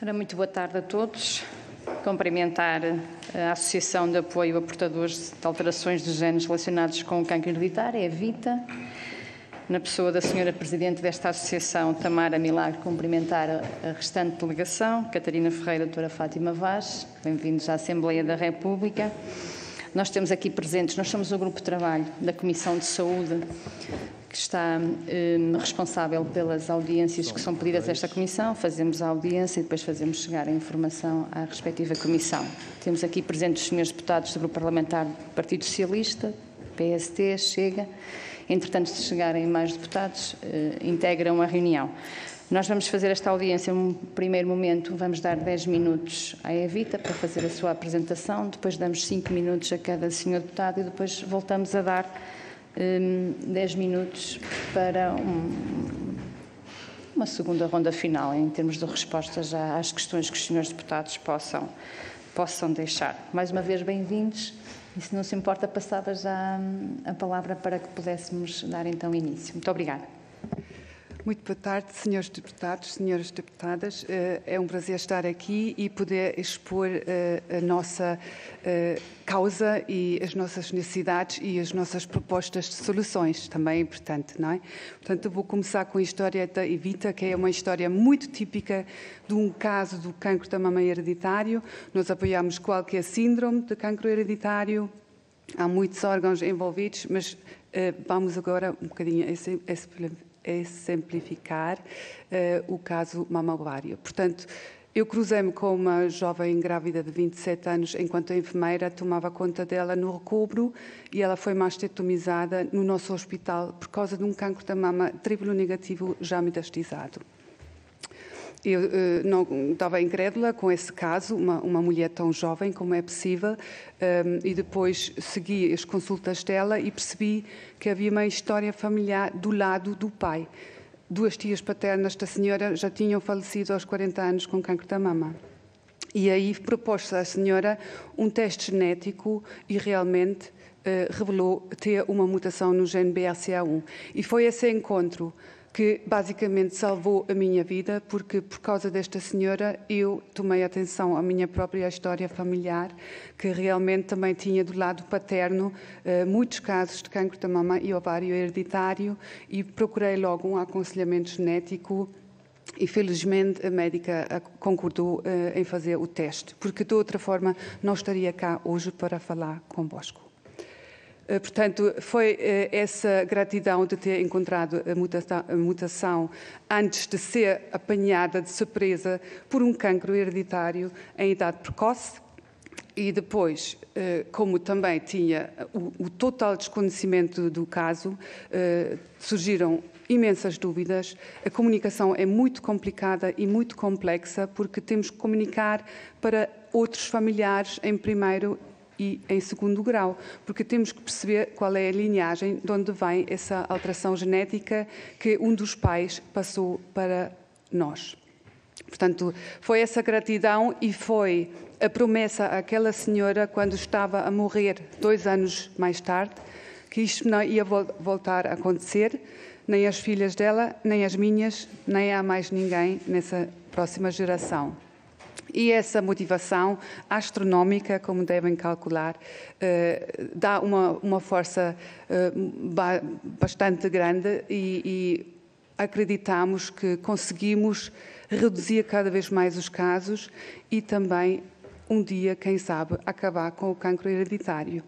Ora, muito boa tarde a todos. Cumprimentar a Associação de Apoio a Portadores de Alterações de Genes relacionados com o cancro hereditário, a VITA. Na pessoa da Senhora Presidente desta Associação, Tamara Milagre, cumprimentar a restante delegação, Catarina Ferreira, Doutora Fátima Vaz, bem-vindos à Assembleia da República. Nós temos aqui presentes, nós somos o grupo de trabalho da Comissão de Saúde, que está responsável pelas audiências que são pedidas a esta Comissão. Fazemos a audiência e depois fazemos chegar a informação à respectiva Comissão. Temos aqui presentes os senhores deputados do Grupo Parlamentar do Partido Socialista, PST, Chega. Entretanto, se chegarem mais deputados, integram a reunião. Nós vamos fazer esta audiência, num primeiro momento, vamos dar 10 minutos à Evita para fazer a sua apresentação, depois damos 5 minutos a cada senhor deputado e depois voltamos a dar 10 minutos para uma segunda ronda final, em termos de respostas às questões que os senhores deputados possam deixar. Mais uma vez, bem-vindos. E se não se importa, passava já a palavra para que pudéssemos dar então início. Muito obrigada. Muito boa tarde, senhores deputados, senhoras deputadas. É um prazer estar aqui e poder expor a nossa causa e as nossas necessidades e as nossas propostas de soluções. Também é importante, não é? Portanto, eu vou começar com a história da Evita, que é uma história muito típica de um caso do cancro da mama hereditário. Nós apoiamos qualquer síndrome de cancro hereditário. Há muitos órgãos envolvidos, mas vamos agora um bocadinho exemplificar o caso mama-ovário. Portanto, eu cruzei-me com uma jovem grávida de 27 anos, enquanto a enfermeira tomava conta dela no recobro e ela foi mastektomizada no nosso hospital por causa de um cancro da mama triplo negativo já metastizado. Eu não estava incrédula com esse caso, uma mulher tão jovem como é possível, e depois segui as consultas dela e percebi que havia uma história familiar do lado do pai. 2 tias paternas da senhora já tinham falecido aos 40 anos com cancro da mama. E aí propôs-se à senhora um teste genético e realmente revelou ter uma mutação no gene BRCA1. E foi esse encontro que basicamente salvou a minha vida, porque por causa desta senhora eu tomei atenção à minha própria história familiar, que realmente também tinha do lado paterno muitos casos de cancro da mama e ovário hereditário e procurei logo um aconselhamento genético e felizmente a médica concordou em fazer o teste, porque de outra forma não estaria cá hoje para falar convosco. Portanto, foi essa gratidão de ter encontrado a mutação antes de ser apanhada de surpresa por um cancro hereditário em idade precoce e depois, como também tinha o total desconhecimento do caso, surgiram imensas dúvidas. A comunicação é muito complicada e muito complexa porque temos que comunicar para outros familiares em primeiro e em segundo grau, porque temos que perceber qual é a linhagem de onde vem essa alteração genética que um dos pais passou para nós. Portanto, foi essa gratidão e foi a promessa àquela senhora, quando estava a morrer 2 anos mais tarde, que isto não ia voltar a acontecer, nem as filhas dela, nem as minhas, nem há mais ninguém nessa próxima geração. E essa motivação astronómica, como devem calcular, dá uma força bastante grande e acreditamos que conseguimos reduzir cada vez mais os casos e também, um dia, quem sabe, acabar com o cancro hereditário.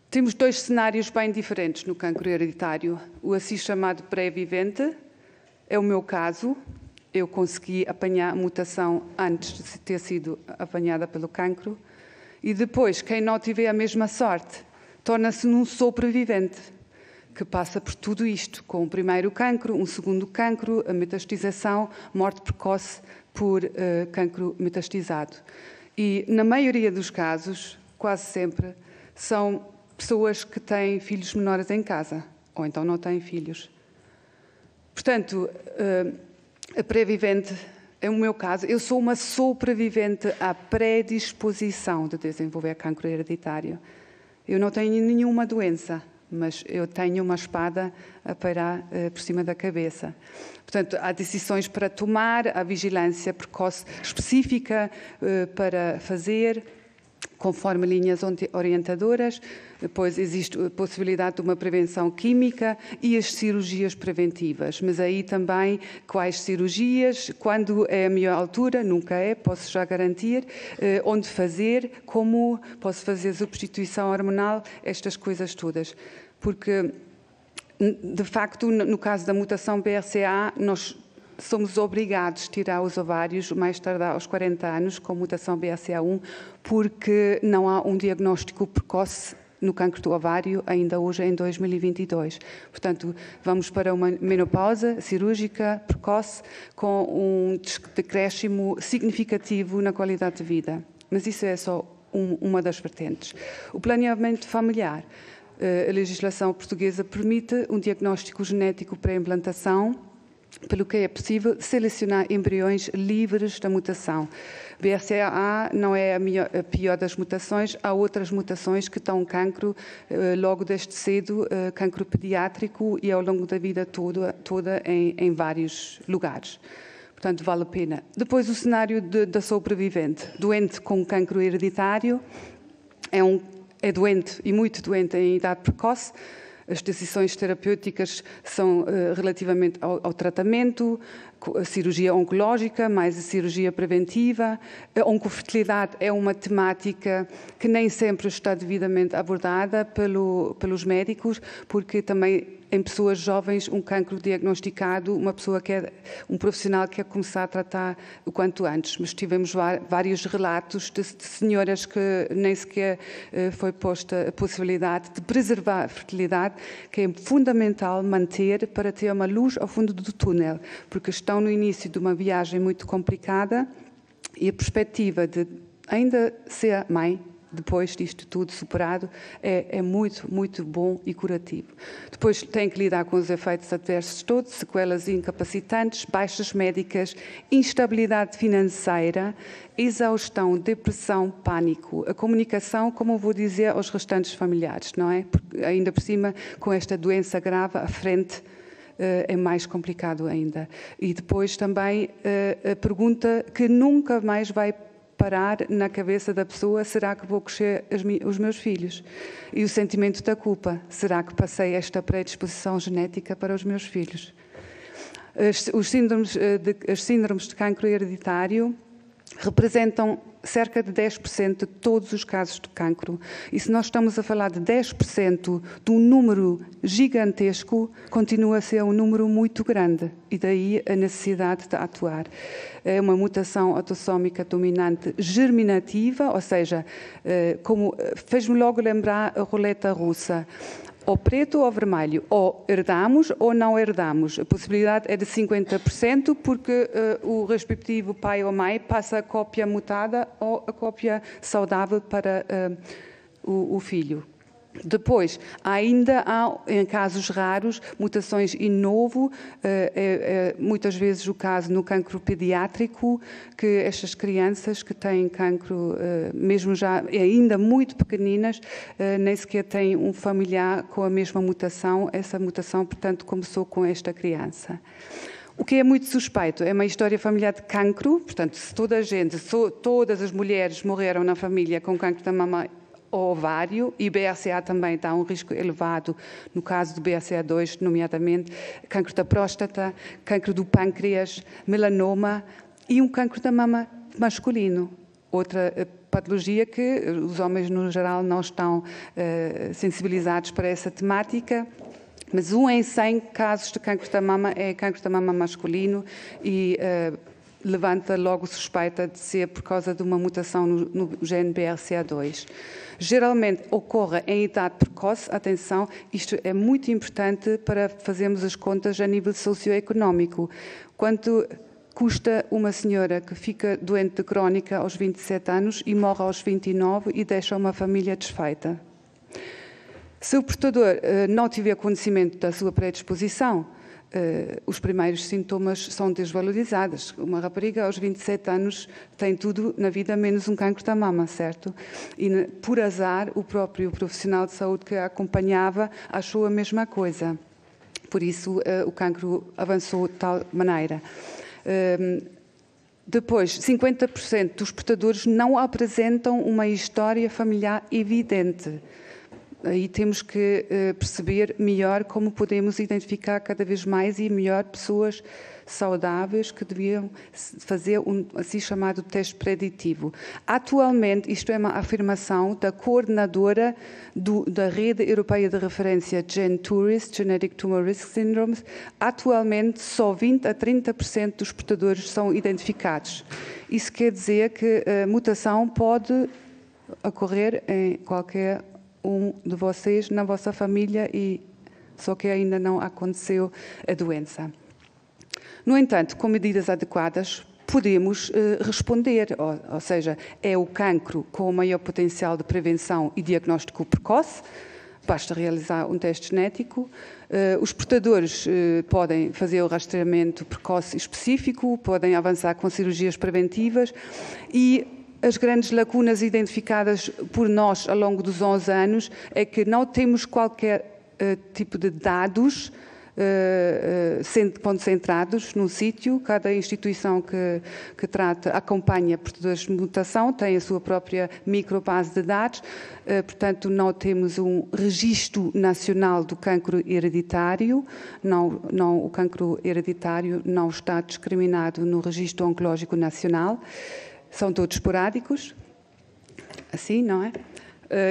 Temos 2 cenários bem diferentes no cancro hereditário. O assim chamado pré-vivente é o meu caso. Eu consegui apanhar a mutação antes de ter sido apanhada pelo cancro. E depois, quem não tiver a mesma sorte, torna-se num sobrevivente, que passa por tudo isto, com o primeiro cancro, um segundo cancro, a metastização, morte precoce por cancro metastizado. E, na maioria dos casos, quase sempre, são pessoas que têm filhos menores em casa, ou então não têm filhos. Portanto, a pré-vivente é o meu caso. Eu sou uma sobrevivente à predisposição de desenvolver cancro hereditário. Eu não tenho nenhuma doença, mas eu tenho uma espada a pairar por cima da cabeça. Portanto, há decisões para tomar, há vigilância precoce específica para fazer, conforme linhas orientadoras. Depois existe a possibilidade de uma prevenção química e as cirurgias preventivas. Mas aí também quais cirurgias, quando é a melhor altura, nunca é, posso já garantir, onde fazer, como posso fazer substituição hormonal, estas coisas todas. Porque, de facto, no caso da mutação BRCA, nós somos obrigados a tirar os ovários mais tarde aos 40 anos com mutação BRCA1, porque não há um diagnóstico precoce no cancro do ovário ainda hoje em 2022. Portanto, vamos para uma menopausa cirúrgica precoce com um decréscimo significativo na qualidade de vida. Mas isso é só uma das vertentes. O planeamento familiar. A legislação portuguesa permite um diagnóstico genético pré-implantação, pelo que é possível selecionar embriões livres da mutação. BRCA não é a pior das mutações, há outras mutações que dão cancro logo desde cedo, cancro pediátrico e ao longo da vida toda em vários lugares. Portanto, vale a pena. Depois, o cenário da sobrevivente. Doente com cancro hereditário, é doente e muito doente em idade precoce. As decisões terapêuticas são relativamente ao tratamento, a cirurgia oncológica, mais a cirurgia preventiva. A oncofertilidade é uma temática que nem sempre está devidamente abordada pelos médicos, porque também em pessoas jovens, um cancro diagnosticado, um profissional quer começar a tratar o quanto antes. Mas tivemos vários relatos de senhoras que nem sequer foi posta a possibilidade de preservar a fertilidade, que é fundamental manter para ter uma luz ao fundo do túnel, porque estão no início de uma viagem muito complicada e a perspectiva de ainda ser mãe, depois disto tudo superado, é muito, muito bom e curativo. Depois tem que lidar com os efeitos adversos todos, sequelas incapacitantes, baixas médicas, instabilidade financeira, exaustão, depressão, pânico. A comunicação, como eu vou dizer aos restantes familiares, não é? Porque ainda por cima, com esta doença grave à frente, é mais complicado ainda. E depois também a pergunta que nunca mais vai parar na cabeça da pessoa: será que vou crescer os meus filhos? E o sentimento da culpa: será que passei esta predisposição genética para os meus filhos? As síndromes de cancro hereditário representam cerca de 10% de todos os casos de cancro. E se nós estamos a falar de 10% de um número gigantesco, continua a ser um número muito grande. E daí a necessidade de atuar. É uma mutação autossómica dominante germinativa, ou seja, fez-me logo lembrar a roleta russa. Ou preto ou vermelho, ou herdamos ou não herdamos. A possibilidade é de 50%, porque o respectivo pai ou mãe passa a cópia mutada ou a cópia saudável para o filho. Depois, ainda há, em casos raros, mutações in novo, muitas vezes o caso no cancro pediátrico, que estas crianças que têm cancro, mesmo já ainda muito pequeninas, nem sequer têm um familiar com a mesma mutação. Essa mutação, portanto, começou com esta criança. O que é muito suspeito é uma história familiar de cancro. Portanto, se todas as mulheres morreram na família com cancro da mama ou ovário, e BRCA também dá um risco elevado, no caso do BRCA2, nomeadamente cancro da próstata, cancro do pâncreas, melanoma e um cancro da mama masculino. Outra patologia que os homens, no geral, não estão sensibilizados para essa temática. Mas 1 em 100 casos de cancro da mama é cancro da mama masculino e levanta logo suspeita de ser por causa de uma mutação no gene BRCA2. Geralmente ocorre em idade precoce. Atenção, isto é muito importante para fazermos as contas a nível socioeconómico. Quanto custa uma senhora que fica doente de crónica aos 27 anos e morre aos 29 e deixa uma família desfeita? Se o portador não tiver conhecimento da sua predisposição, os primeiros sintomas são desvalorizados. Uma rapariga aos 27 anos tem tudo na vida menos um cancro da mama, certo? E por azar, o próprio profissional de saúde que a acompanhava achou a mesma coisa. Por isso, o cancro avançou de tal maneira. Depois, 50% dos portadores não apresentam uma história familiar evidente. Aí temos que perceber melhor como podemos identificar cada vez mais e melhor pessoas saudáveis que deviam fazer um assim chamado teste preditivo. Atualmente, isto é uma afirmação da coordenadora da Rede Europeia de Referência GenTourist, Genetic Tumor Risk Syndromes. Atualmente, só 20 a 30% dos portadores são identificados. Isso quer dizer que a mutação pode ocorrer em qualquer um de vocês, na vossa família, e só que ainda não aconteceu a doença. No entanto, com medidas adequadas, podemos responder, ou seja, é o cancro com o maior potencial de prevenção e diagnóstico precoce, basta realizar um teste genético. Os portadores podem fazer o rastreamento precoce específico, podem avançar com cirurgias preventivas e as grandes lacunas identificadas por nós ao longo dos 11 anos é que não temos qualquer tipo de dados concentrados num sítio. Cada instituição que trata, acompanha portadores de mutação tem a sua própria microbase de dados, portanto não temos um registro nacional do cancro hereditário, o cancro hereditário não está discriminado no registro oncológico nacional. São todos esporádicos, assim, não é?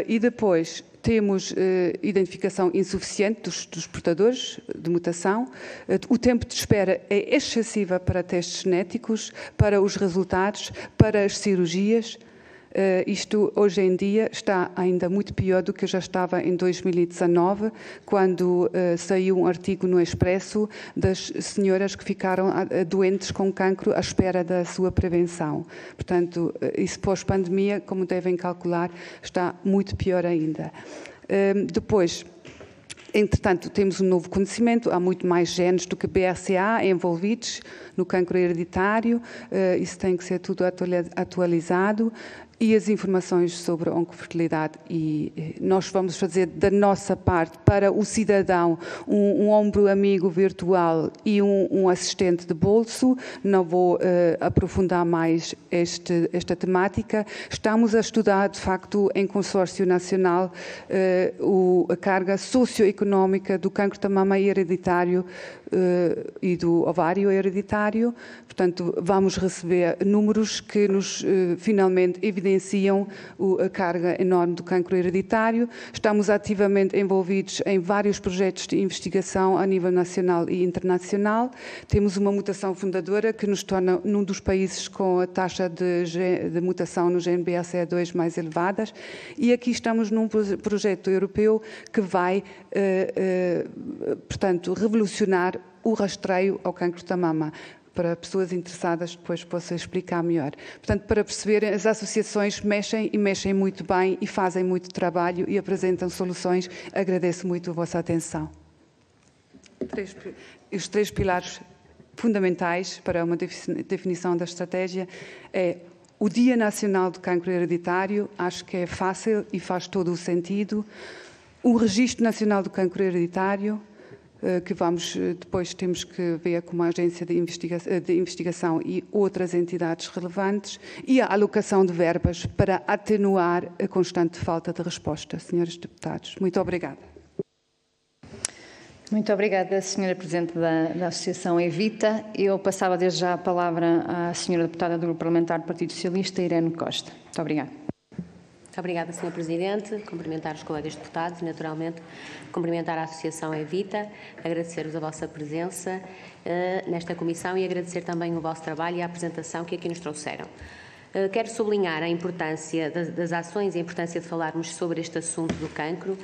E depois temos identificação insuficiente dos portadores de mutação. O tempo de espera é excessiva para testes genéticos, para os resultados, para as cirurgias. Isto, hoje em dia, está ainda muito pior do que já estava em 2019, quando saiu um artigo no Expresso das senhoras que ficaram doentes com cancro à espera da sua prevenção. Portanto, isso pós-pandemia, como devem calcular, está muito pior ainda. Depois, entretanto, temos um novo conhecimento, há muito mais genes do que BRCA envolvidos no cancro hereditário, isso tem que ser tudo atualizado. E as informações sobre a oncofertilidade, e nós vamos fazer da nossa parte para o cidadão um ombro amigo virtual e um assistente de bolso. Não vou aprofundar mais esta temática. Estamos a estudar, de facto, em consórcio nacional, a carga socioeconómica do cancro da mama hereditário e do ovário hereditário. Portanto, vamos receber números que nos finalmente evidenciam a carga enorme do cancro hereditário. Estamos ativamente envolvidos em vários projetos de investigação a nível nacional e internacional. Temos uma mutação fundadora que nos torna num dos países com a taxa de mutação no gene BRCA2 mais elevadas, e aqui estamos num projeto europeu que vai, portanto, revolucionar o rastreio ao cancro da mama. Para pessoas interessadas, depois posso explicar melhor. Portanto, para perceberem, as associações mexem e mexem muito bem e fazem muito trabalho e apresentam soluções. Agradeço muito a vossa atenção. Os 3 pilares fundamentais para uma definição da estratégia é o Dia Nacional do Cancro Hereditário, acho que é fácil e faz todo o sentido. O Registro Nacional do Cancro Hereditário, que depois temos que ver com uma agência de investigação e outras entidades relevantes, e a alocação de verbas para atenuar a constante falta de resposta. Senhores deputados, muito obrigada. Muito obrigada, Sra. Presidente da Associação Evita. Eu passava desde já a palavra à Sra. Deputada do Grupo Parlamentar do Partido Socialista, Irene Costa. Muito obrigada. Muito obrigada, Sr. Presidente. Cumprimentar os colegas deputados e, naturalmente, cumprimentar a Associação Evita, agradecer-vos a vossa presença nesta comissão e agradecer também o vosso trabalho e a apresentação que aqui nos trouxeram. Quero sublinhar a importância das ações e a importância de falarmos sobre este assunto do cancro,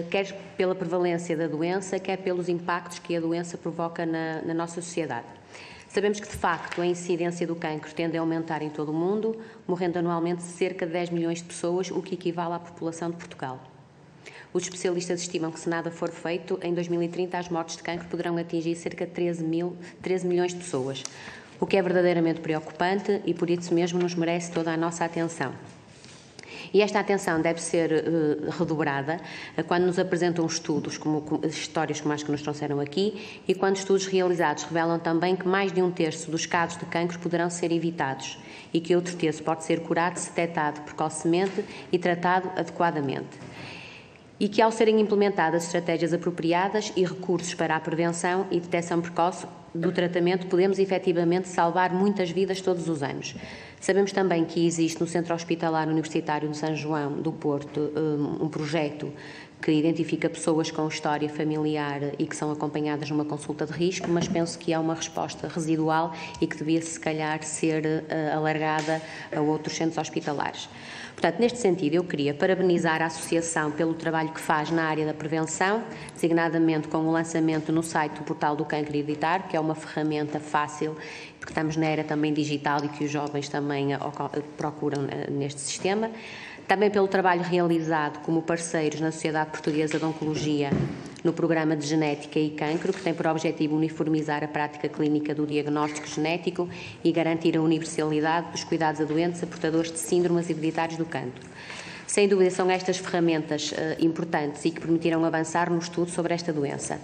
quer pela prevalência da doença, quer pelos impactos que a doença provoca na nossa sociedade. Sabemos que, de facto, a incidência do cancro tende a aumentar em todo o mundo, morrendo anualmente cerca de 10 milhões de pessoas, o que equivale à população de Portugal. Os especialistas estimam que, se nada for feito, em 2030 as mortes de cancro poderão atingir cerca de 13 milhões de pessoas, o que é verdadeiramente preocupante e, por isso mesmo, nos merece toda a nossa atenção. E esta atenção deve ser redobrada quando nos apresentam estudos, histórias como as que nos trouxeram aqui, e quando estudos realizados revelam também que mais de 1/3 dos casos de cancro poderão ser evitados e que outro terço pode ser curado se detectado precocemente e tratado adequadamente. E que, ao serem implementadas estratégias apropriadas e recursos para a prevenção e detecção precoce do tratamento, podemos efetivamente salvar muitas vidas todos os anos. Sabemos também que existe no Centro Hospitalar Universitário de São João do Porto um projeto que identifica pessoas com história familiar e que são acompanhadas numa consulta de risco, mas penso que é uma resposta residual e que devia, se calhar, ser alargada a outros centros hospitalares. Portanto, neste sentido, eu queria parabenizar a Associação pelo trabalho que faz na área da prevenção, designadamente com o lançamento no site do Portal do Cancro Hereditário, que é uma ferramenta fácil, porque estamos na era também digital e que os jovens também procuram neste sistema. Também pelo trabalho realizado como parceiros na Sociedade Portuguesa de Oncologia no Programa de Genética e Cancro, que tem por objetivo uniformizar a prática clínica do diagnóstico genético e garantir a universalidade dos cuidados a doentes a portadores de síndromes hereditários do cancro. Sem dúvida, são estas ferramentas importantes e que permitirão avançar no estudo sobre esta doença.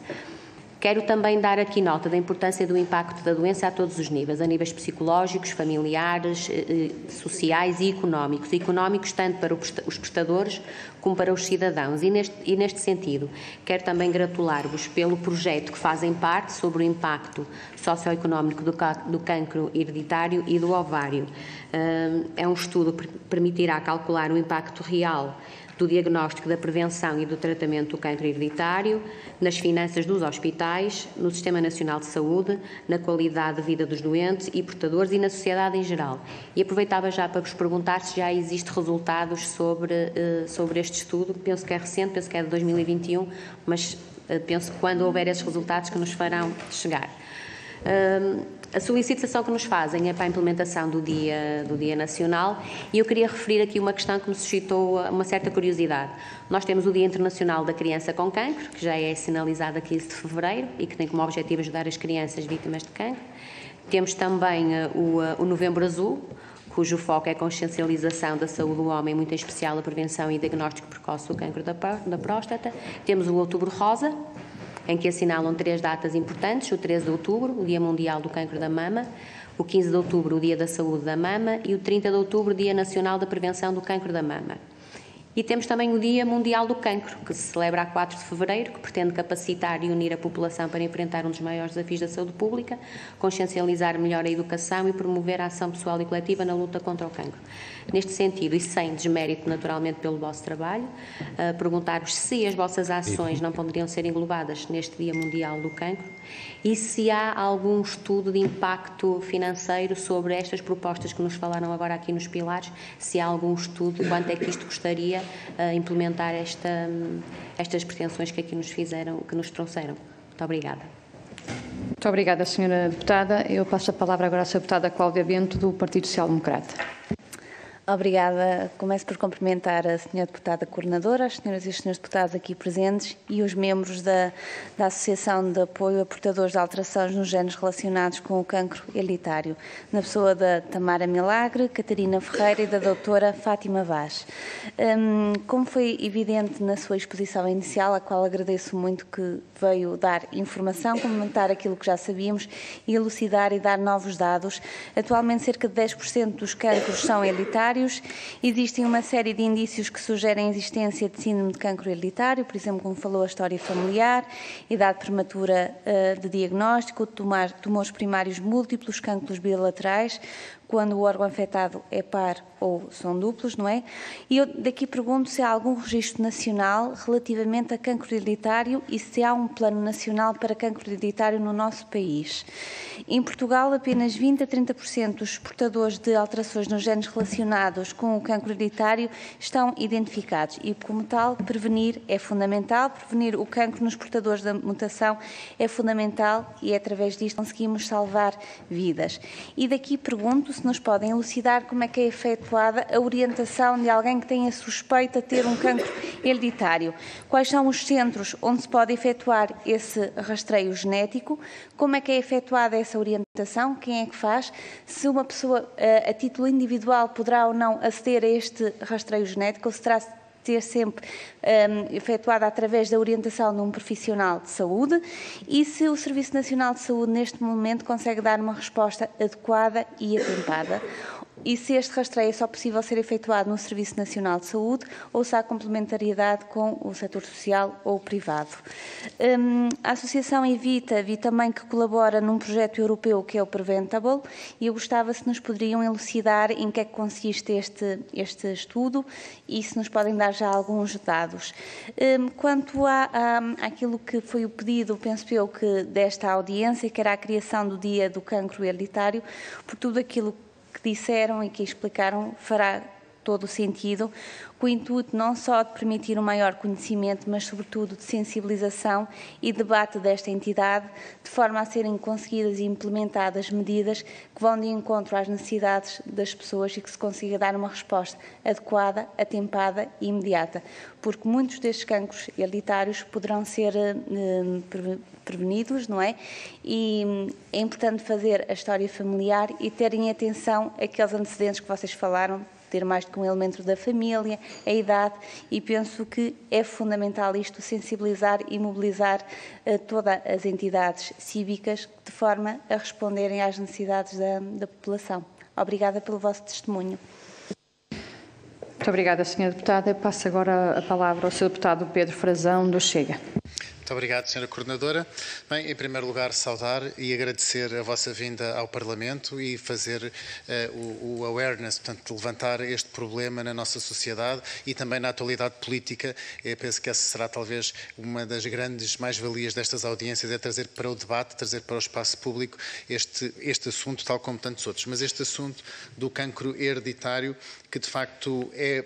Quero também dar aqui nota da importância do impacto da doença a todos os níveis, a níveis psicológicos, familiares, sociais e económicos. Económicos tanto para os prestadores como para os cidadãos. E neste sentido, quero também gratular-vos pelo projeto que fazem parte sobre o impacto socioeconómico do cancro hereditário e do ovário. É um estudo que permitirá calcular o impacto real do diagnóstico, da prevenção e do tratamento do cancro hereditário, nas finanças dos hospitais, no Sistema Nacional de Saúde, na qualidade de vida dos doentes e portadores e na sociedade em geral. E aproveitava já para vos perguntar se já existem resultados sobre este estudo. Penso que é recente, penso que é de 2021, mas penso que quando houver esses resultados que nos farão chegar. A solicitação que nos fazem é para a implementação do Dia Nacional e eu queria referir aqui uma questão que me suscitou uma certa curiosidade. Nós temos o Dia Internacional da Criança com Cancro, que já é sinalizado a 15 de fevereiro e que tem como objetivo ajudar as crianças vítimas de cancro. Temos também o Novembro Azul, cujo foco é a consciencialização da saúde do homem, muito em especial a prevenção e diagnóstico precoce do cancro da próstata. Temos o Outubro Rosa, em que assinalam 3 datas importantes: o 13 de outubro, o Dia Mundial do Cancro da Mama, o 15 de outubro, o Dia da Saúde da Mama e o 30 de outubro, Dia Nacional da Prevenção do Cancro da Mama. E temos também o Dia Mundial do Cancro, que se celebra a 4 de fevereiro, que pretende capacitar e unir a população para enfrentar um dos maiores desafios da saúde pública, consciencializar melhor a educação e promover a ação pessoal e coletiva na luta contra o cancro. Neste sentido, e sem desmérito naturalmente pelo vosso trabalho, perguntar-vos se as vossas ações não poderiam ser englobadas neste Dia Mundial do Cancro e se há algum estudo de impacto financeiro sobre estas propostas que nos falaram agora aqui nos pilares, se há algum estudo de quanto é que isto custaria implementar estas pretensões que aqui nos fizeram, que nos trouxeram. Muito obrigada. Muito obrigada, Sra. Deputada. Eu passo a palavra agora à Sra. Deputada Cláudia Bento, do Partido Social Democrata. Obrigada. Começo por cumprimentar a Sra. Deputada Coordenadora, as Sras. e os Srs. Deputados aqui presentes e os membros da Associação de Apoio a Portadores de Alterações nos Genes relacionados com o cancro hereditário, na pessoa da Tamara Milagre, Catarina Ferreira e da doutora Fátima Vaz. Como foi evidente na sua exposição inicial, a qual agradeço muito que veio dar informação, comentar aquilo que já sabíamos e elucidar e dar novos dados. Atualmente, cerca de 10% dos cancros são hereditários. Existem uma série de indícios que sugerem a existência de síndrome de cancro hereditário, por exemplo, como falou, a história familiar, idade prematura de diagnóstico, tumores primários múltiplos, cancros bilaterais, quando o órgão afetado é par ou são duplos, não é? E eu daqui pergunto se há algum registro nacional relativamente a cancro hereditário e se há um plano nacional para cancro hereditário no nosso país. Em Portugal, apenas 20 a 30% dos portadores de alterações nos genes relacionados com o cancro hereditário estão identificados e, como tal, prevenir é fundamental. Prevenir o cancro nos portadores da mutação é fundamental e, através disto, conseguimos salvar vidas. E daqui pergunto se se nos podem elucidar como é que é efetuada a orientação de alguém que tenha suspeita de ter um cancro hereditário. Quais são os centros onde se pode efetuar esse rastreio genético? Como é que é efetuada essa orientação? Quem é que faz? Se uma pessoa, a título individual, poderá ou não aceder a este rastreio genético, ou se terá ter sempre efetuada através da orientação de um profissional de saúde, e se o Serviço Nacional de Saúde neste momento consegue dar uma resposta adequada e atempada, e se este rastreio é só possível ser efetuado no Serviço Nacional de Saúde ou se há complementariedade com o setor social ou privado. A Associação Evita vi também que colabora num projeto europeu que é o Preventable, e eu gostava se nos poderiam elucidar em que é que consiste este estudo e se nos podem dar já alguns dados. Quanto àquilo que foi o pedido, penso eu, que desta audiência, que era a criação do Dia do Cancro Hereditário, por tudo aquilo que disseram e que explicaram, fará todo o sentido, com o intuito não só de permitir um maior conhecimento, mas sobretudo de sensibilização e debate desta entidade, de forma a serem conseguidas e implementadas medidas que vão de encontro às necessidades das pessoas e que se consiga dar uma resposta adequada, atempada e imediata, porque muitos destes cancros hereditários poderão ser prevenidos, não é? E é importante fazer a história familiar e terem atenção àqueles antecedentes que vocês falaram, ter mais do que um elemento da família, a idade, e penso que é fundamental isto, sensibilizar e mobilizar todas as entidades cívicas de forma a responderem às necessidades da população. Obrigada pelo vosso testemunho. Muito obrigada, Sra. Deputada. Eu passo agora a palavra ao Sr. Deputado Pedro Frazão, do Chega. Muito obrigado, Sra. Coordenadora. Bem, em primeiro lugar, saudar e agradecer a vossa vinda ao Parlamento e fazer o awareness, portanto, levantar este problema na nossa sociedade e também na atualidade política. Eu penso que essa será talvez uma das grandes mais-valias destas audiências, é trazer para o debate, trazer para o espaço público este assunto, tal como tantos outros. Mas este assunto do cancro hereditário, que de facto é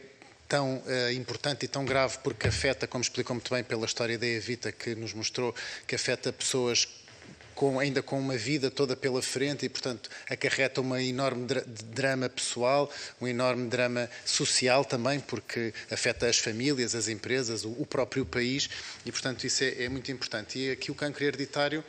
tão importante e tão grave, porque afeta, como explicou muito bem pela história da Evita, que nos mostrou que afeta pessoas ainda com uma vida toda pela frente e, portanto, acarreta uma enorme drama pessoal, um enorme drama social também, porque afeta as famílias, as empresas, o próprio país e, portanto, isso é muito importante. E aqui o cancro hereditário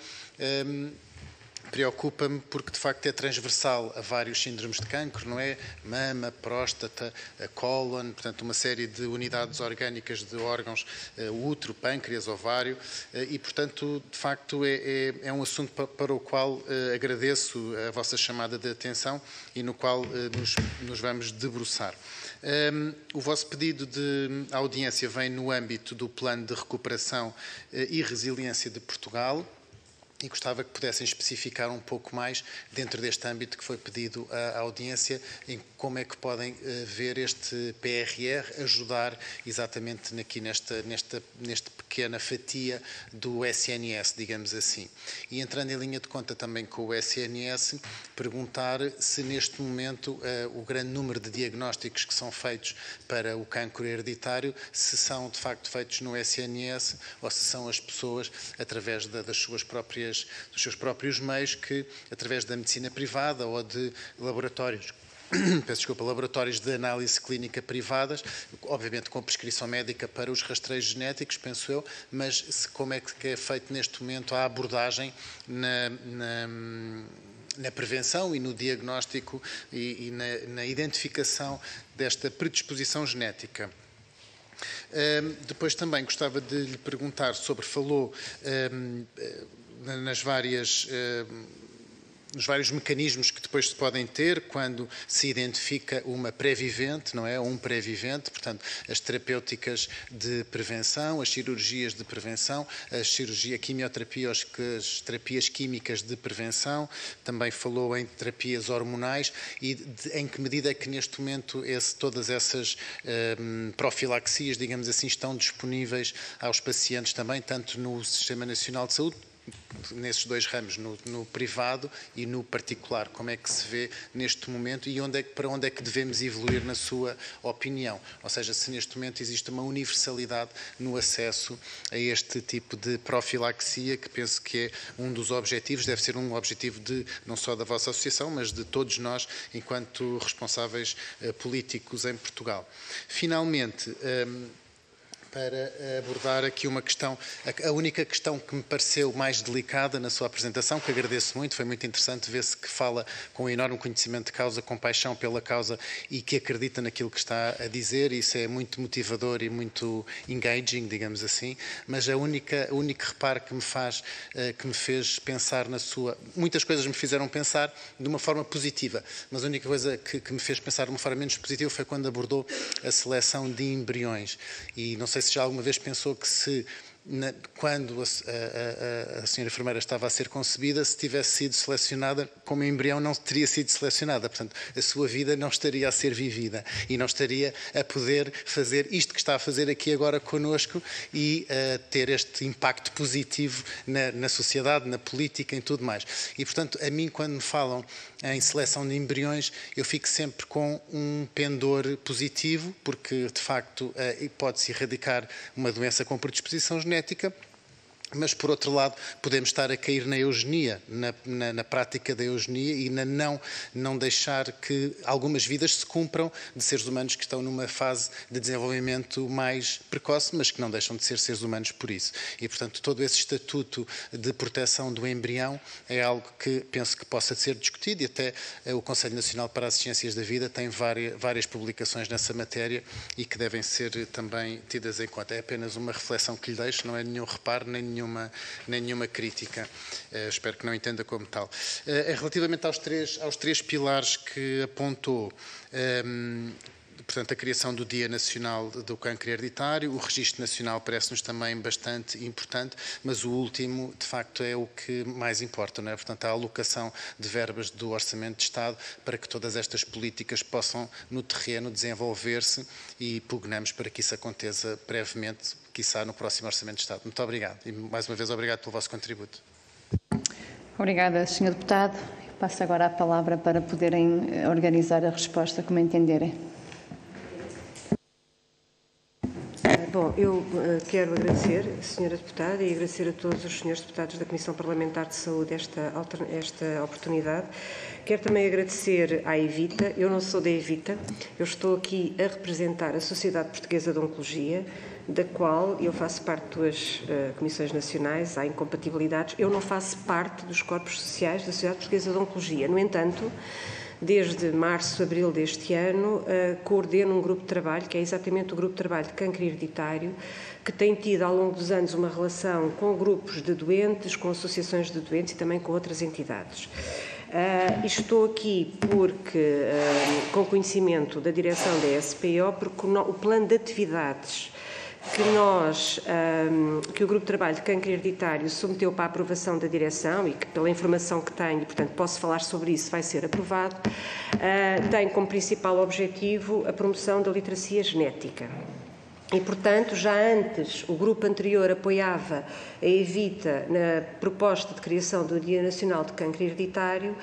preocupa-me porque, de facto, é transversal a vários síndromes de cancro, não é? Mama, próstata, cólon, portanto, uma série de unidades orgânicas de órgãos, útero, pâncreas, ovário, e, portanto, de facto, é um assunto para o qual agradeço a vossa chamada de atenção e no qual nos vamos debruçar. O vosso pedido de audiência vem no âmbito do Plano de Recuperação e Resiliência de Portugal, e gostava que pudessem especificar um pouco mais, dentro deste âmbito que foi pedido à audiência, em como é que podem ver este PRR ajudar exatamente aqui nesta pequena fatia do SNS, digamos assim. E entrando em linha de conta também com o SNS, perguntar se neste momento o grande número de diagnósticos que são feitos para o cancro hereditário, se são de facto feitos no SNS ou se são as pessoas, através dos seus próprios meios, que através da medicina privada ou de laboratórios, laboratórios de análise clínica privadas, obviamente com prescrição médica para os rastreios genéticos, penso eu, mas como é que é feito neste momento a abordagem na prevenção e no diagnóstico e na identificação desta predisposição genética. Depois também gostava de lhe perguntar falou nos vários mecanismos que depois se podem ter quando se identifica uma pré-vivente, não é? Um pré-vivente, portanto, as terapêuticas de prevenção, as cirurgias de prevenção, a quimioterapia, as terapias químicas de prevenção, também falou em terapias hormonais e em que medida é que neste momento todas essas profilaxias, digamos assim, estão disponíveis aos pacientes também, tanto no Sistema Nacional de Saúde, nesses dois ramos, no privado e no particular, como é que se vê neste momento e para onde é que devemos evoluir na sua opinião? Ou seja, se neste momento existe uma universalidade no acesso a este tipo de profilaxia, que penso que é um dos objetivos, deve ser um objetivo não só da vossa associação, mas de todos nós, enquanto responsáveis políticos em Portugal. Finalmente, para abordar aqui uma questão, a única questão que me pareceu mais delicada na sua apresentação, que agradeço muito, foi muito interessante ver-se que fala com um enorme conhecimento de causa, com paixão pela causa e que acredita naquilo que está a dizer, isso é muito motivador e muito engaging, digamos assim, mas o único reparo que me fez pensar muitas coisas me fizeram pensar de uma forma positiva, mas a única coisa que me fez pensar de uma forma menos positiva foi quando abordou a seleção de embriões, e não sei se já alguma vez pensou que quando a senhora enfermeira estava a ser concebida, se tivesse sido selecionada como embrião, não teria sido selecionada. Portanto, a sua vida não estaria a ser vivida e não estaria a poder fazer isto que está a fazer aqui agora connosco e ter este impacto positivo na sociedade, na política, em tudo mais. E, portanto, a mim, quando me falam em seleção de embriões, eu fico sempre com um pendor positivo, porque, de facto, pode-se erradicar uma doença com predisposição genética, mas, por outro lado, podemos estar a cair na eugenia, na prática da eugenia e na não deixar que algumas vidas se cumpram de seres humanos que estão numa fase de desenvolvimento mais precoce, mas que não deixam de ser seres humanos por isso. E, portanto, todo esse estatuto de proteção do embrião é algo que penso que possa ser discutido e até o Conselho Nacional para as Ciências da Vida tem várias publicações nessa matéria e que devem ser também tidas em conta. É apenas uma reflexão que lhe deixo, não é nenhum reparo, nem nenhuma crítica. Espero que não entenda como tal. Relativamente aos três pilares que apontou, portanto, a criação do Dia Nacional do Cancro Hereditário, o Registro Nacional parece-nos também bastante importante, mas o último, de facto, é o que mais importa, não é? Portanto, a alocação de verbas do Orçamento de Estado para que todas estas políticas possam, no terreno, desenvolver-se e pugnamos para que isso aconteça brevemente, quiçá no próximo Orçamento de Estado. Muito obrigado. E, mais uma vez, obrigado pelo vosso contributo. Obrigada, Sr. Deputado. Passo agora a palavra para poderem organizar a resposta como entenderem. Bom, eu quero agradecer, Sra. Deputada, e agradecer a todos os senhores deputados da Comissão Parlamentar de Saúde esta oportunidade. Quero também agradecer à Evita. Eu não sou da Evita, eu estou aqui a representar a Sociedade Portuguesa de Oncologia, da qual eu faço parte de duas comissões nacionais, há incompatibilidades. Eu não faço parte dos corpos sociais da Sociedade Portuguesa de Oncologia. No entanto, desde março, abril deste ano, coordeno um grupo de trabalho, que é exatamente o grupo de trabalho de cancro hereditário, que tem tido ao longo dos anos uma relação com grupos de doentes, com associações de doentes e também com outras entidades. Estou aqui porque, com conhecimento da direção da SPO, porque o plano de atividades que o Grupo de Trabalho de Cancro Hereditário submeteu para a aprovação da direção e que, pela informação que tenho, e portanto posso falar sobre isso, vai ser aprovado, tem como principal objetivo a promoção da literacia genética. E, portanto, já antes, o grupo anterior apoiava a Evita na proposta de criação do Dia Nacional de Cancro Hereditário.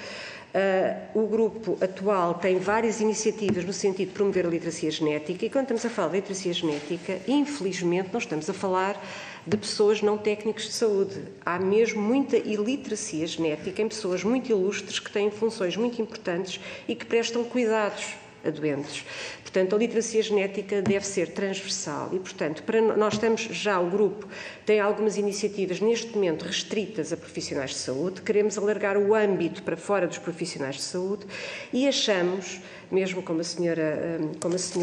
O grupo atual tem várias iniciativas no sentido de promover a literacia genética e, quando estamos a falar de literacia genética, infelizmente não estamos a falar de pessoas não técnicos de saúde. Há mesmo muita iliteracia genética em pessoas muito ilustres que têm funções muito importantes e que prestam cuidados a doentes. Portanto, a literacia genética deve ser transversal e, portanto, nós estamos já, o grupo tem algumas iniciativas neste momento restritas a profissionais de saúde, queremos alargar o âmbito para fora dos profissionais de saúde e achamos, mesmo como a senhora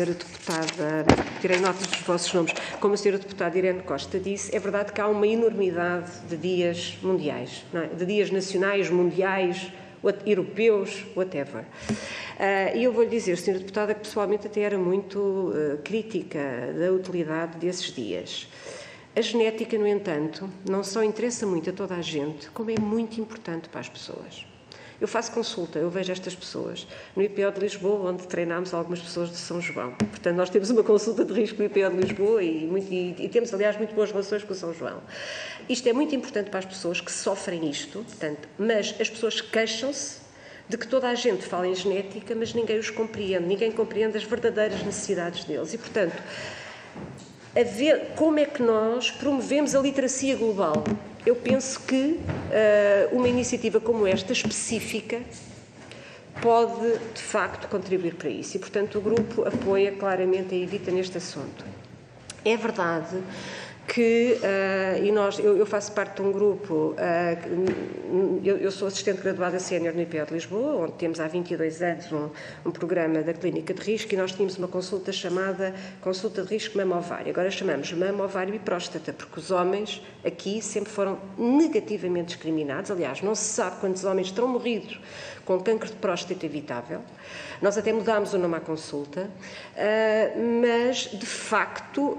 deputada, tirei notas dos vossos nomes, como a senhora deputada Irene Costa disse, é verdade que há uma enormidade de dias mundiais, não é? De dias nacionais, mundiais, europeus, whatever. E eu vou-lhe dizer, Sra. Deputada, que pessoalmente até era muito crítica da utilidade desses dias. A genética, no entanto, não só interessa muito a toda a gente, como é muito importante para as pessoas. Eu faço consulta, eu vejo estas pessoas no IPO de Lisboa, onde treinámos algumas pessoas de São João. Portanto, nós temos uma consulta de risco no IPO de Lisboa e temos, aliás, muito boas relações com o São João. Isto é muito importante para as pessoas que sofrem isto, portanto, mas as pessoas queixam-se de que toda a gente fala em genética, mas ninguém os compreende, ninguém compreende as verdadeiras necessidades deles. E, portanto, como é que nós promovemos a literacia global? Eu penso que uma iniciativa como esta, específica, pode, de facto, contribuir para isso. E, portanto, o grupo apoia claramente a Evita neste assunto. É verdade que, eu faço parte de um grupo, eu sou assistente graduada sénior no IPO de Lisboa, onde temos há 22 anos um programa da Clínica de Risco, e nós tínhamos uma consulta chamada Consulta de Risco Mama-Ovário. Agora chamamos Mama-Ovário e Próstata, porque os homens aqui sempre foram negativamente discriminados. Aliás, não se sabe quantos homens terão morrido com cancro de próstata evitável. Nós até mudámos o nome à consulta, mas, de facto,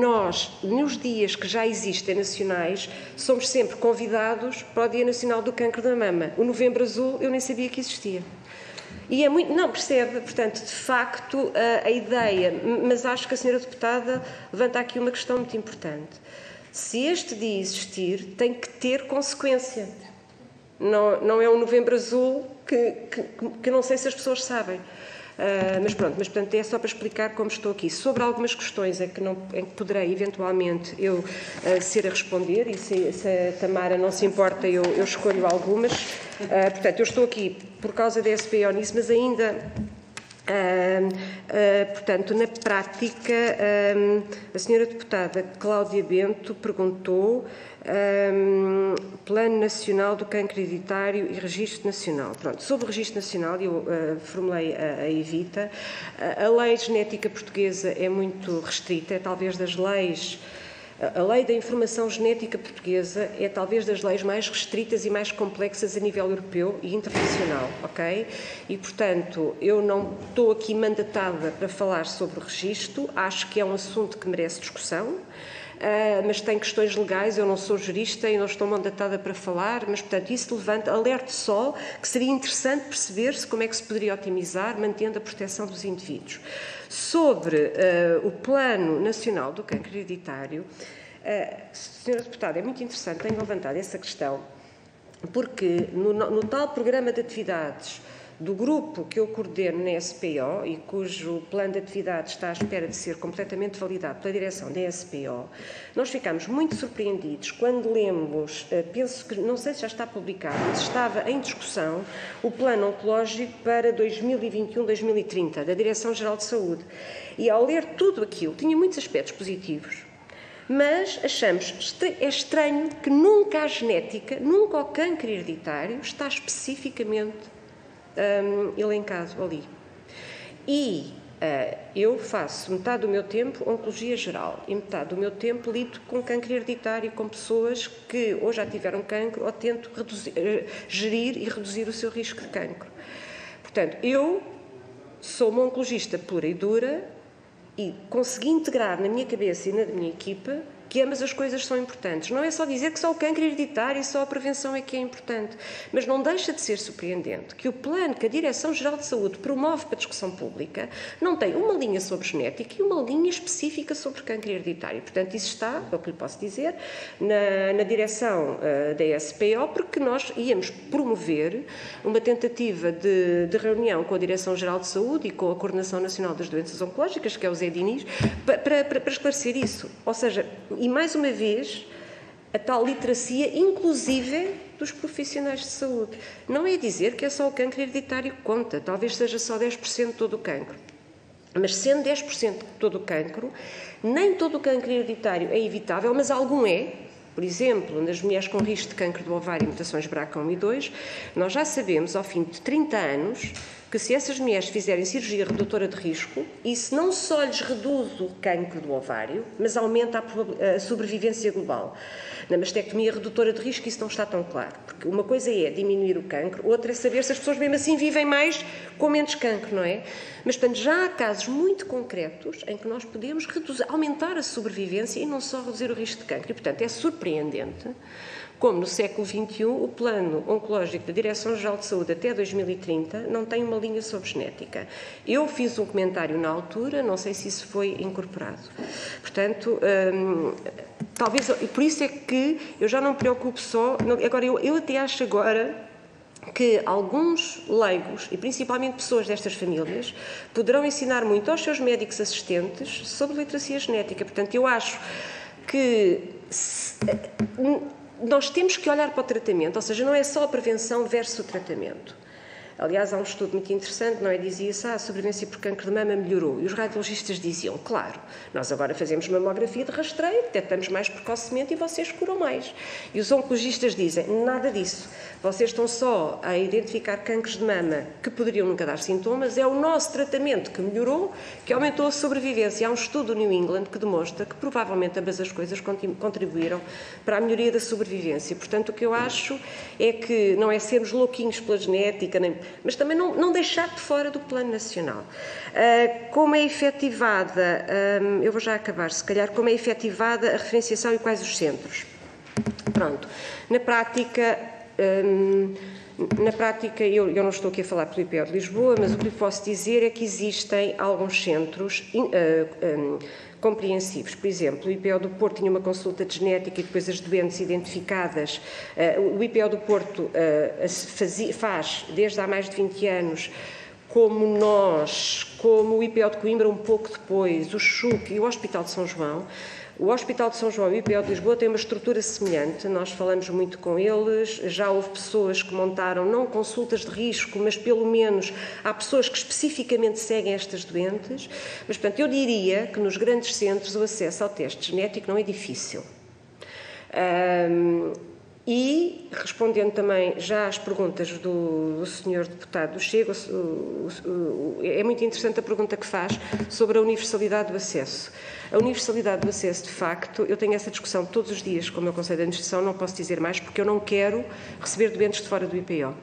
nós, nos dias que já existem nacionais, somos sempre convidados para o Dia Nacional do Cancro da Mama. O Novembro Azul, eu nem sabia que existia. E é muito... Não, percebe? Portanto, de facto, a ideia... Mas acho que a senhora deputada levanta aqui uma questão muito importante. Se este dia existir, tem que ter consequência. Não é um Novembro Azul que não sei se as pessoas sabem. Mas pronto, portanto é só para explicar como estou aqui. Sobre algumas questões em que poderei eventualmente eu ser a responder, e se a Tamara não se importa, eu escolho algumas. Portanto, eu estou aqui por causa da SPO nisso, mas ainda... portanto, na prática, a senhora deputada Cláudia Bento perguntou Plano Nacional do Cancro Hereditário e Registro Nacional. Pronto, sobre o Registro Nacional, eu formulei a Evita. A lei genética portuguesa é muito restrita, é talvez das leis... A lei da informação genética portuguesa é talvez das leis mais restritas e mais complexas a nível europeu e internacional, ok? E, portanto, eu não estou aqui mandatada para falar sobre o registro, acho que é um assunto que merece discussão, mas tem questões legais, eu não sou jurista e não estou mandatada para falar, mas, portanto, isso levanta, alerto só, que seria interessante perceber-se como é que se poderia otimizar, mantendo a proteção dos indivíduos. Sobre o Plano Nacional do Cancro Hereditário, senhora deputada, é muito interessante, tenho levantado essa questão, porque no tal programa de atividades do grupo que eu coordeno na SPO e cujo plano de atividades está à espera de ser completamente validado pela direção da SPO, nós ficamos muito surpreendidos quando lemos, penso que, não sei se já está publicado, mas estava em discussão o plano oncológico para 2021-2030, da Direção-Geral de Saúde. E ao ler tudo aquilo, tinha muitos aspectos positivos, mas achamos estranho que nunca a genética, nunca o cancro hereditário está especificamente elencado ali. E eu faço metade do meu tempo oncologia geral e metade do meu tempo lido com cancro hereditário, com pessoas que ou já tiveram cancro ou tento gerir e reduzir o seu risco de cancro. Portanto, eu sou uma oncologista pura e dura e consegui integrar na minha cabeça e na minha equipa que ambas as coisas são importantes. Não é só dizer que só o cancro hereditário e só a prevenção é que é importante, mas não deixa de ser surpreendente que o plano que a Direção-Geral de Saúde promove para a discussão pública não tem uma linha sobre genética e uma linha específica sobre cancro hereditário. Portanto, isso está, é o que lhe posso dizer, na direção da SPO, porque nós íamos promover uma tentativa de reunião com a Direção-Geral de Saúde e com a Coordenação Nacional das Doenças Oncológicas, que é o Zé Diniz, para esclarecer isso. Ou seja, e mais uma vez, a tal literacia, inclusive dos profissionais de saúde. Não é dizer que é só o cancro hereditário que conta, talvez seja só 10% de todo o cancro. Mas sendo 10% de todo o cancro, nem todo o cancro hereditário é evitável, mas algum é. Por exemplo, nas mulheres com risco de cancro do ovário e mutações BRCA1 e 2, nós já sabemos, ao fim de 30 anos, Porque se essas mulheres fizerem cirurgia redutora de risco, isso não só lhes reduz o cancro do ovário, mas aumenta a sobrevivência global. Na mastectomia redutora de risco isso não está tão claro, porque uma coisa é diminuir o cancro, outra é saber se as pessoas mesmo assim vivem mais com menos cancro, não é? Mas, portanto, já há casos muito concretos em que nós podemos aumentar a sobrevivência e não só reduzir o risco de cancro. E, portanto, é surpreendente como no século XXI o plano oncológico da Direção-Geral de Saúde até 2030 não tem uma linha sobre genética. Eu fiz um comentário na altura, não sei se isso foi incorporado. Portanto, talvez, por isso é que eu já não me preocupo só, agora eu até acho agora que alguns leigos, e principalmente pessoas destas famílias, poderão ensinar muito aos seus médicos assistentes sobre literacia genética. Portanto, eu acho que nós temos que olhar para o tratamento, ou seja, não é só a prevenção versus o tratamento. Aliás, há um estudo muito interessante, não é? Dizia-se, a sobrevivência por cancro de mama melhorou. E os radiologistas diziam, claro, nós agora fazemos mamografia de rastreio, detectamos mais precocemente e vocês curam mais. E os oncologistas dizem, nada disso. Vocês estão só a identificar cancros de mama que poderiam nunca dar sintomas, é o nosso tratamento que melhorou, que aumentou a sobrevivência. Há um estudo do New England que demonstra que provavelmente ambas as coisas contribuíram para a melhoria da sobrevivência. Portanto, o que eu acho é que não é sermos louquinhos pela genética, mas também não deixar de fora do plano nacional. Como é efetivada, eu vou já acabar, se calhar, como é efetivada a referenciação e quais os centros? Pronto, na prática, eu não estou aqui a falar pelo IPO de Lisboa, mas o que lhe posso dizer é que existem alguns centros compreensivos. Por exemplo, o IPO do Porto tinha uma consulta de genética e depois as doentes identificadas. O IPO do Porto faz, desde há mais de 20 anos, como o IPO de Coimbra um pouco depois, o CHUC e o Hospital de São João. O Hospital de São João e o IPO de Lisboa têm uma estrutura semelhante, nós falamos muito com eles, já houve pessoas que montaram, não consultas de risco, mas pelo menos há pessoas que especificamente seguem estas doentes, mas portanto eu diria que nos grandes centros o acesso ao teste genético não é difícil. E, respondendo também já às perguntas do Sr. Deputado do Chega, é muito interessante a pergunta que faz sobre a universalidade do acesso. A universalidade do acesso, de facto, eu tenho essa discussão todos os dias com o meu Conselho de Administração, não posso dizer mais, porque eu não quero receber doentes de fora do IPO.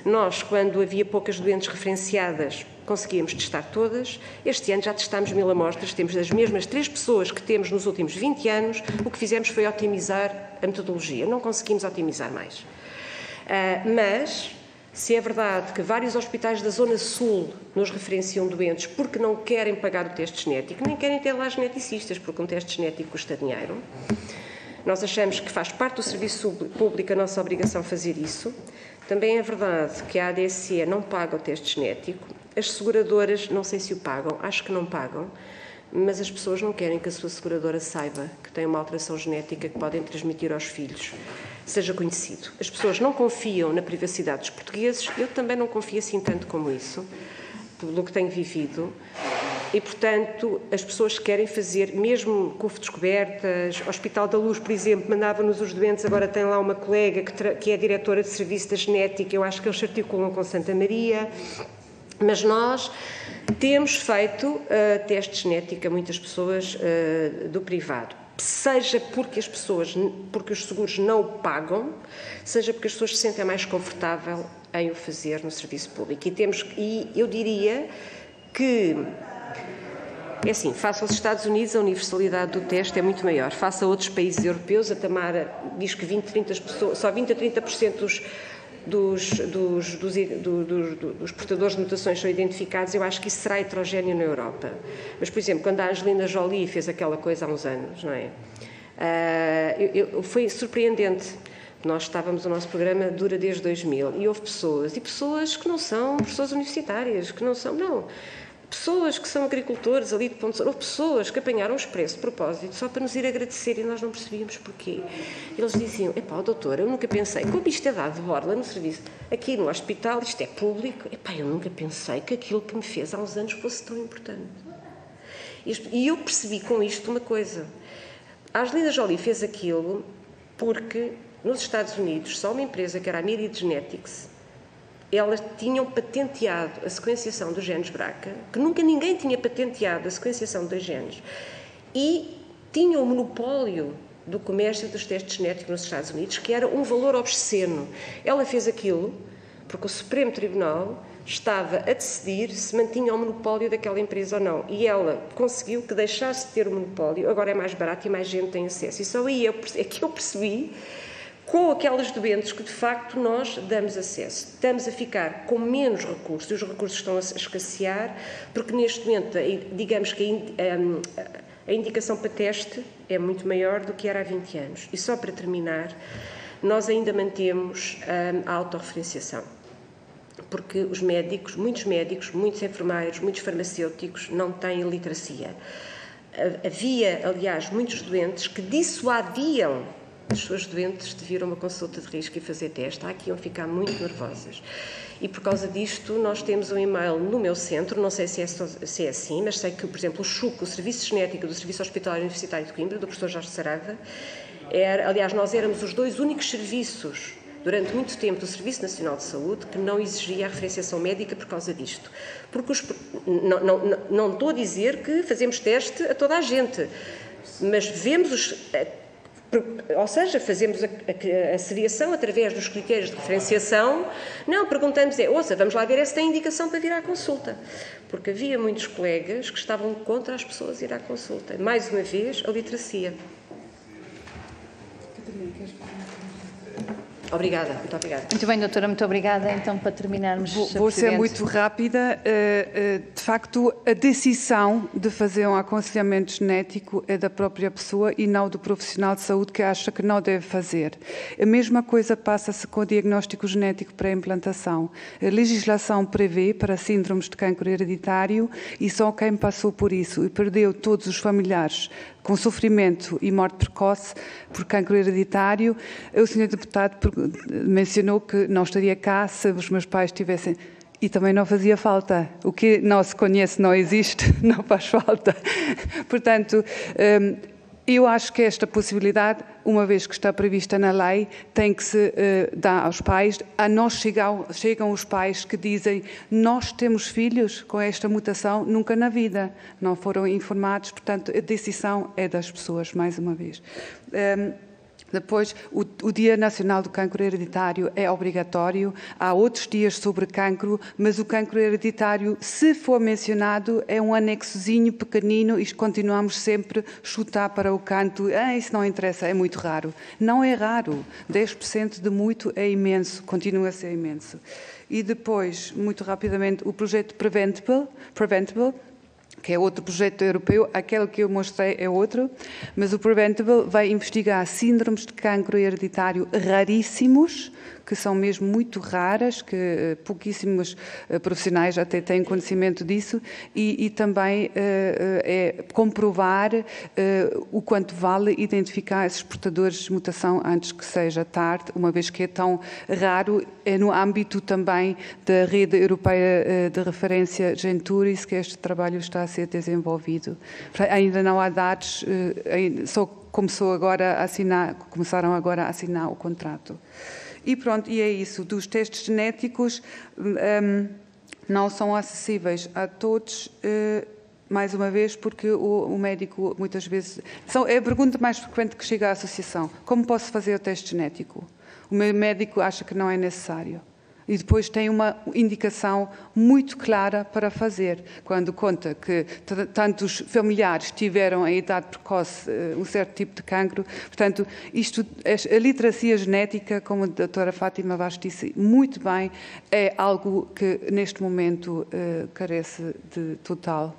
Nós, quando havia poucas doentes referenciadas, conseguíamos testar todas. Este ano já testámos 1000 amostras, temos as mesmas 3 pessoas que temos nos últimos 20 anos, o que fizemos foi otimizar a metodologia, não conseguimos otimizar mais. Mas, se é verdade que vários hospitais da Zona Sul nos referenciam doentes porque não querem pagar o teste genético, nem querem ter lá geneticistas, porque um teste genético custa dinheiro, nós achamos que faz parte do serviço público a nossa obrigação fazer isso. Também é verdade que a ADSE não paga o teste genético, as seguradoras não sei se o pagam, acho que não pagam, mas as pessoas não querem que a sua seguradora saiba que tem uma alteração genética que podem transmitir aos filhos, seja conhecido. As pessoas não confiam na privacidade dos portugueses, eu também não confio assim tanto como isso, pelo que tenho vivido, e, portanto, as pessoas querem fazer, mesmo CUF Descobertas, Hospital da Luz, por exemplo, mandava-nos os doentes, agora tem lá uma colega que é diretora de serviço da genética, eu acho que eles se articulam com Santa Maria, mas nós temos feito teste genético a muitas pessoas do privado, seja porque os seguros não o pagam, seja porque as pessoas se sentem mais confortável em o fazer no serviço público. E eu diria que, é assim, face aos Estados Unidos a universalidade do teste é muito maior, face a outros países europeus, a Tamara diz que só 20 a 30% dos portadores de mutações são identificados, eu acho que isso será heterogéneo na Europa. Mas, por exemplo, quando a Angelina Jolie fez aquela coisa há uns anos, não é? Foi surpreendente. Nós o nosso programa dura desde 2000 e houve pessoas que não são pessoas universitárias, pessoas que são agricultores ali de Ponte Sor, houve pessoas que apanharam o expresso de propósito só para nos ir agradecer e nós não percebíamos porquê. Eles diziam, doutora, eu nunca pensei, como isto é dado de borla no serviço, aqui no hospital, isto é público, eu nunca pensei que aquilo que me fez há uns anos fosse tão importante. E eu percebi com isto uma coisa, a Angelina Jolie fez aquilo porque nos Estados Unidos só uma empresa que era a Myriad Genetics elas tinham patenteado a sequenciação dos genes BRCA, que nunca ninguém tinha patenteado a sequenciação dos genes, e tinham o monopólio do comércio dos testes genéticos nos Estados Unidos, que era um valor obsceno. Ela fez aquilo porque o Supremo Tribunal estava a decidir se mantinha o monopólio daquela empresa ou não. E ela conseguiu que deixasse de ter o monopólio, agora é mais barato e mais gente tem acesso. E só aí é que eu percebi, com aquelas doentes que de facto nós damos acesso. Estamos a ficar com menos recursos, e os recursos estão a escassear, porque neste momento, digamos que a indicação para teste é muito maior do que era há 20 anos. E só para terminar, nós ainda mantemos a autorreferenciação, porque os médicos, muitos enfermeiros, muitos farmacêuticos não têm literacia. Havia, aliás, muitos doentes que dissuadiam as suas doentes de vir a uma consulta de risco e fazer teste. Há que iam ficar muito nervosas. E por causa disto, nós temos um e-mail no meu centro, não sei se é assim, mas sei que, por exemplo, o SHUC, o Serviço Genético do Serviço Hospitalar Universitário de Coimbra, do professor Jorge Saraiva, aliás, nós éramos os 2 únicos serviços, durante muito tempo, do Serviço Nacional de Saúde, que não exigia a referenciação médica por causa disto. Porque não estou a dizer que fazemos teste a toda a gente, mas vemos ou seja, fazemos a seriação através dos critérios de referenciação. Não, perguntamos ouça, vamos lá ver se tem indicação para vir à consulta. Porque havia muitos colegas que estavam contra as pessoas ir à consulta. Mais uma vez, a literacia. Obrigada, muito obrigada. Muito bem, doutora, muito obrigada. Então, para terminarmos... Vou ser muito rápida. De facto, a decisão de fazer um aconselhamento genético é da própria pessoa e não do profissional de saúde que acha que não deve fazer. A mesma coisa passa-se com o diagnóstico genético pré-implantação. A legislação prevê para síndromes de cancro hereditário e só quem passou por isso e perdeu todos os familiares com sofrimento e morte precoce por cancro hereditário. O senhor deputado mencionou que não estaria cá se os meus pais tivessem... E também não fazia falta. O que não se conhece, não existe, não faz falta. Portanto, eu acho que esta possibilidade, uma vez que está prevista na lei, tem que se dar aos pais. A nós chegam os pais que dizem: nós temos filhos com esta mutação, nunca na vida. Não foram informados, portanto, a decisão é das pessoas, mais uma vez. Depois, o Dia Nacional do Cancro Hereditário é obrigatório. Há outros dias sobre cancro, mas o cancro hereditário, se for mencionado, é um anexozinho pequenino e continuamos sempre a chutar para o canto. Isso não interessa, é muito raro. Não é raro. 10% de muito é imenso, continua a ser imenso. E depois, muito rapidamente, o projeto Preventable, que é outro projeto europeu, aquele que eu mostrei é outro, mas o Preventable vai investigar síndromes de cancro hereditário raríssimos, que são mesmo muito raras, que pouquíssimos profissionais até têm conhecimento disso, e também é comprovar o quanto vale identificar esses portadores de mutação antes que seja tarde, uma vez que é tão raro. É no âmbito também da rede europeia de referência Genturis que este trabalho está a ser desenvolvido. Ainda não há dados, só começaram agora a assinar o contrato. E pronto, e é isso. Dos testes genéticos não são acessíveis a todos, mais uma vez, porque o médico muitas vezes... É a pergunta mais frequente que chega à associação. Como posso fazer o teste genético? O meu médico acha que não é necessário. E depois tem uma indicação muito clara para fazer, quando conta que tantos familiares tiveram em idade precoce um certo tipo de cancro. Portanto, a literacia genética, como a doutora Fátima Vaz disse muito bem, é algo que neste momento carece de total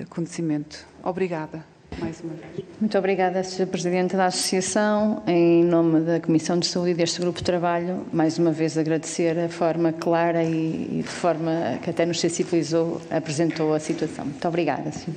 conhecimento. Obrigada. Mais uma vez. Muito obrigada, Sra. Presidente da Associação. Em nome da Comissão de Saúde e deste Grupo de Trabalho, mais uma vez agradecer a forma clara e de forma que até nos sensibilizou, apresentou a situação. Muito obrigada, Sra.